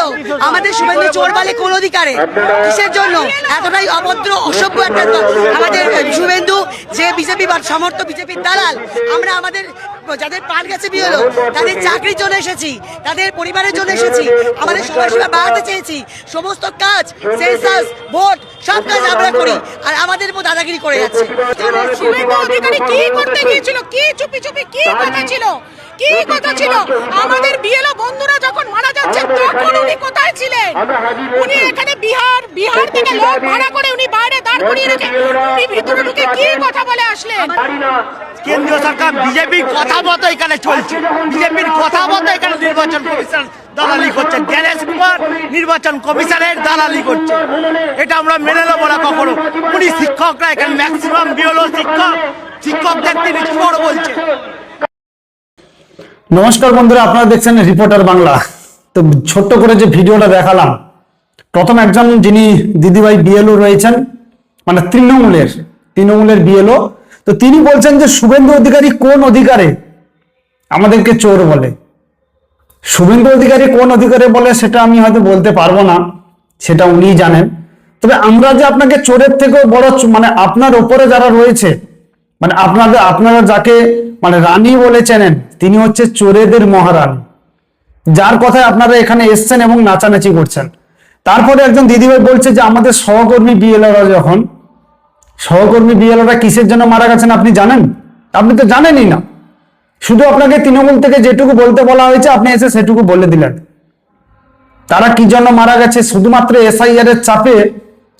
হলো আমাদের শুভেন্দু চোর বলে কোন অধিকারে, কিসের জন্য এতটাই অভদ্র অসভ্য একটা আমাদের শুভেন্দু, যে বিজেপি সমর্থ বিজেপির দালাল। আমরা আমাদের যাদের প্রাণ গেছে বিয়ে তাদের চাকরির জন্য এসেছি, তাদের পরিবারের জন্য এসেছি, আমাদের সময়সীমা বাড়াতে চেয়েছি, সমস্ত কাজ সেন্সাস ভোট সব কাজ আমরা করি, আর আমাদের উপর দাদাগিরি করে যাচ্ছে। শুভেন্দু অধিকারী কি করতে গিয়েছিল, কি চুপি চুপি কি কথা ছিল, কি কথা ছিল? আমাদের বিএলও বন্ধুরা যখন মারা যাচ্ছে তখন উনি কোথায় ছিলেন? উনি এখানে বিহার থেকে লোক ভাড়া করে উনি বাইরে দাঁড় করিয়ে রেখে উনি ভিতরে ঢুকে কি কথা বলে আসলেন? কেন্দ্রীয় সরকার বিজেপির কথা মতো এখানে চলছে, বিজেপির কথা মতো এখানে নির্বাচন কমিশন দালালি করছে, গ্যারেজ কুমার নির্বাচন কমিশনের দালালি করছে। এটা আমরা মেনে নেবো না কখনো। উনি শিক্ষকরা এখানে ম্যাক্সিমাম বিএলও শিক্ষকদের তিনি চোর বলছে। নমস্কার বন্ধুরা, আপনারা দেখছেন রিপোর্টার বাংলা। তো ছোট্ট করে যে ভিডিওটা দেখালাম, প্রথম একজন যিনি দিদিভাই বিএলও রয়েছেন, মানে তৃণমূলের বিএলও, তো তিনি বলছেন যে শুভেন্দু অধিকারী কোন অধিকারে আমাদেরকে চোর বলে। শুভেন্দু অধিকারী কোন অধিকারে বলে সেটা আমি হয়তো বলতে পারবো না, সেটা উনিই জানেন। তবে আমরা যে আপনাকে চোরের থেকেও বড়, মানে আপনার ওপরে যারা রয়েছে, মানে আপনারা যাকে মানে রানী বলে চেনেন, তিনি হচ্ছে চোরেদের মহারানী, যার কথায় আপনারা এখানে এসছেন এবং নাচানাচি করছেন। তারপরে একজন দিদিভাই বলছে যে আমাদের সহকর্মী বিএলওরা কিসের জন্য মারা গেছেন আপনি জানেন? আপনি তো জানেনই না, শুধু আপনাকে তৃণমূল থেকে যেটুকু বলতে বলা হয়েছে আপনি এসে সেটুকু বলে দিলেন। তারা কি জন্য মারা গেছে? শুধুমাত্র এসআইআর এর চাপে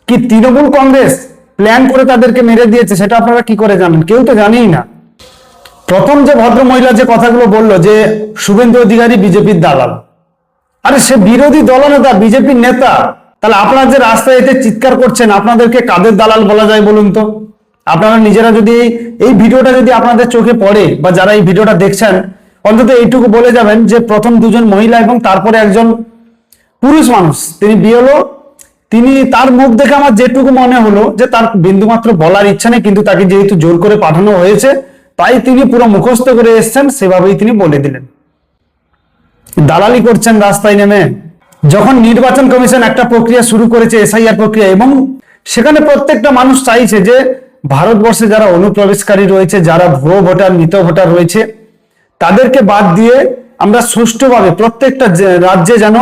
কি তৃণমূল কংগ্রেস প্ল্যান করে তাদেরকে মেরে দিয়েছে? সেটা আপনারা কি করে জানেন? কেউ তো জানেই না। প্রথম যে ভদ্র মহিলা যে কথাগুলো বললো যে শুভেন্দু অধিকারী বিজেপির দালাল, আরে সে বিরোধী দলনেতা, বিজেপির নেতা। তাহলে আপনারা যে রাস্তায় এতে চিৎকার করছেন, আপনাদেরকে কাদের দালাল বলা যায় বলুন তো? আপনারা নিজেরা যদি এই ভিডিওটা যদি আপনাদের চোখে পড়ে, বা যারা এই ভিডিওটা দেখছেন, অন্তত এইটুকু বলে যাবেন যে প্রথম দুজন মহিলা এবং তারপরে একজন পুরুষ মানুষ, তিনি বিএলও, তিনি, তার মুখ দেখে আমার যেটুকু মনে হলো যে তার বিন্দুমাত্র বলার ইচ্ছা নেই, কিন্তু তাকে যেহেতু জোর করে পাঠানো হয়েছে তাই তিনি পুরো মুখস্থ করে এসছেন, সেভাবেই তিনি বলে দিলেন। দালালি করছেন রাস্তায় নেমে। যখন নির্বাচন কমিশন একটা প্রক্রিয়া শুরু করেছে, এসআইআর প্রক্রিয়া, এবং সেখানে প্রত্যেকটা মানুষ চাইছে যে ভারতবর্ষে যারা অনুপ্রবেশকারী রয়েছে, যারা ভুয়ো ভোটার, মৃত ভোটার রয়েছে, তাদেরকে বাদ দিয়ে আমরা সুষ্ঠুভাবে প্রত্যেকটা রাজ্যে যেন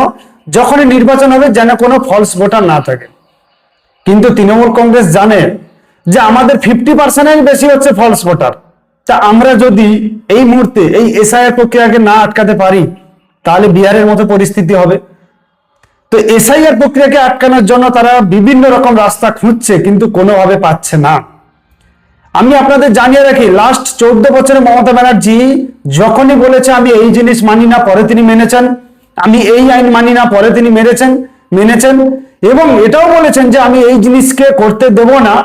যখনই নির্বাচন হবে যেন কোনো ফলস ভোটার না থাকে। কিন্তু তৃণমূল কংগ্রেস জানে যে আমাদের 50% বেশি হচ্ছে ফলস ভোটার। তা আমরা যদি এই মুহূর্তে এই এসআইআর প্রক্রিয়াকে না আটকাতে পারি, তাহলে বিহারের মতো পরিস্থিতি হবে। তো এসআইআর প্রক্রিয়াকে আটকানোর জন্য তারা বিভিন্ন রকম রাস্তা খুঁজছে, কিন্তু কোনোভাবে পাচ্ছে না। আমি আপনাদের জানিয়ে রাখি, লাস্ট 14 বছরে মমতা ব্যানার্জি যখনই বলেছে আমি এই জিনিস মানি না, পরে তিনি মেনেছেন, আমি এই আইন মানি না, পরে তিনি মেনেছেন, এবং এটাও বলেছেন যে আমি এই জিনিসকে করতে দেব না,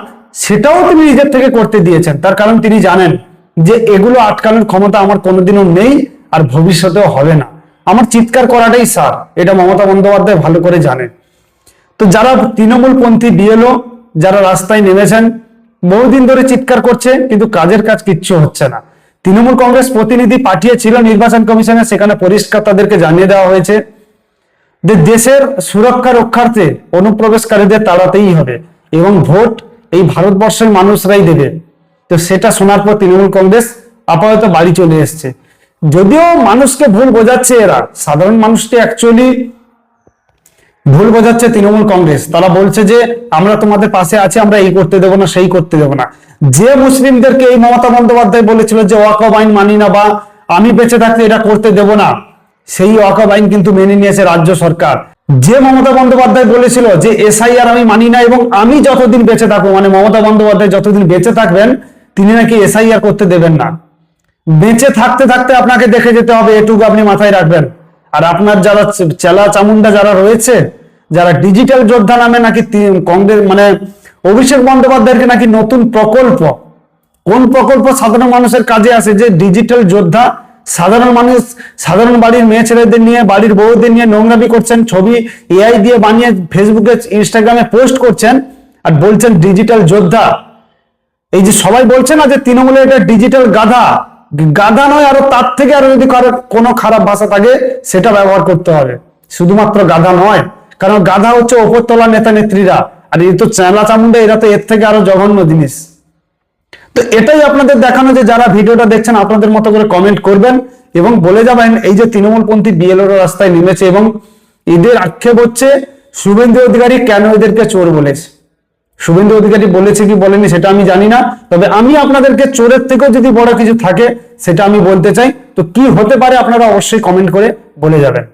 সেটাও তিনি নিজের থেকে করতে দিয়েছেন। তার কারণ তিনি জানেন যে এগুলো আটকানোর ক্ষমতা আমার কোনোদিনও নেই, আর ভবিষ্যতেও হবে না। আমার চিৎকার করাটাই সার, এটা মমতা বন্দ্যোপাধ্যায় ভালো করে জানেন। তো যারা তৃণমূলপন্থী বিএলও যারা রাস্তায় নেমেছেন, বহুদিন ধরে চিৎকার করছে, কিন্তু কাজের কাজ কিচ্ছু হচ্ছে না। তৃণমূল কংগ্রেস প্রতিনিধি পাঠিয়েছিল নির্বাচন কমিশনে, সেখানে পরিষ্কার তাদেরকে জানিয়ে দেওয়া হয়েছে যে দেশের সুরক্ষা রক্ষার্থে অনুপ্রবেশকারীদের তাড়াতেই হবে, এবং ভোট এই ভারতবর্ষের মানুষরাই দেবে। তো সেটা শোনার পর তৃণমূল কংগ্রেস আপাতত বাড়ি চলে এসছে। যদিও মানুষকে ভুল বোঝাচ্ছে এরা, সাধারণ মানুষকে অ্যাকচুয়ালি ভুল বোঝাচ্ছে তৃণমূল কংগ্রেস। তারা বলছে যে আমরা তোমাদের পাশে আছি, আমরা এই করতে দেবো না, সেই করতে দেবো না। যে মুসলিমদেরকে এই মমতা বন্দ্যোপাধ্যায় বলেছিল যে ওয়াকফ আইন মানি না, বা আমি বেঁচে থাকতে এটা করতে দেবো না, সেই ওয়াকফ আইন কিন্তু মেনে নিয়েছে রাজ্য সরকার। যে মমতা বন্দ্যোপাধ্যায় বলেছিল যে এসআইআর আমি মানি না, এবং আমি যতদিন বেঁচে থাকবো, মানে মমতা বন্দ্যোপাধ্যায় যতদিন বেঁচে থাকবেন, তিনি নাকি এসআইআর করতে দেবেন না। বেঁচে থাকতে থাকতে আপনাকে দেখে যেতে হবে, এটুকু আপনি মাথায় রাখবেন। আর আপনার যারা চেলা চামুন্ডা যারা রয়েছে, যারা ডিজিটাল যোদ্ধা নামে নাকি কংগ্রেস, মানে অভিষেক বন্দ্যোপাধ্যায়কে নাকি নতুন প্রকল্প, কোন প্রকল্প সাধারণ মানুষের কাজে আসে যে ডিজিটাল যোদ্ধা, সাধারণ মানুষ, সাধারণ বাড়ির মেয়ে ছেলেদের নিয়ে, বাড়ির বউদের নিয়ে নোংরামি করছেন, ছবি এআই দিয়ে বানিয়ে ফেসবুকে ইনস্টাগ্রামে পোস্ট করছেন, আর বলছেন ডিজিটাল যোদ্ধা। এই যে সবাই বলছে না যে তৃণমূলের এটা ডিজিটাল গাধা নয়, আরো তার থেকে আরো যদি কারো কোনো খারাপ ভাষা থাকে সেটা ব্যবহার করতে হবে। শুধুমাত্র গাধা নয়, কারণ গাধা হচ্ছে ওপরতলা নেতা নেত্রীরা, আর এই তো চেলা চামুন্ডা, এরা তো এর থেকে আরো জঘন্য জিনিস। তো এটাই আপনাদের দেখানো যে যারা ভিডিওটা দেখছেন আপনাদের মতো করে কমেন্ট করবেন এবং বলে যাবেন এই যে তৃণমূলপন্থী বিএলওর রাস্তায় নেমেছে এবং এদের আক্ষেপ হচ্ছে শুভেন্দু অধিকারী কেন এদেরকে চোর বলেছে। শুভেন্দু অধিকারী বলেছে কি বলেনি সেটা আমি জানি না, তবে আমি আপনাদেরকে চোরের থেকেও যদি বড় কিছু থাকে সেটা আমি বলতে চাই। তো কি হতে পারে আপনারা অবশ্যই কমেন্ট করে বলে যাবেন।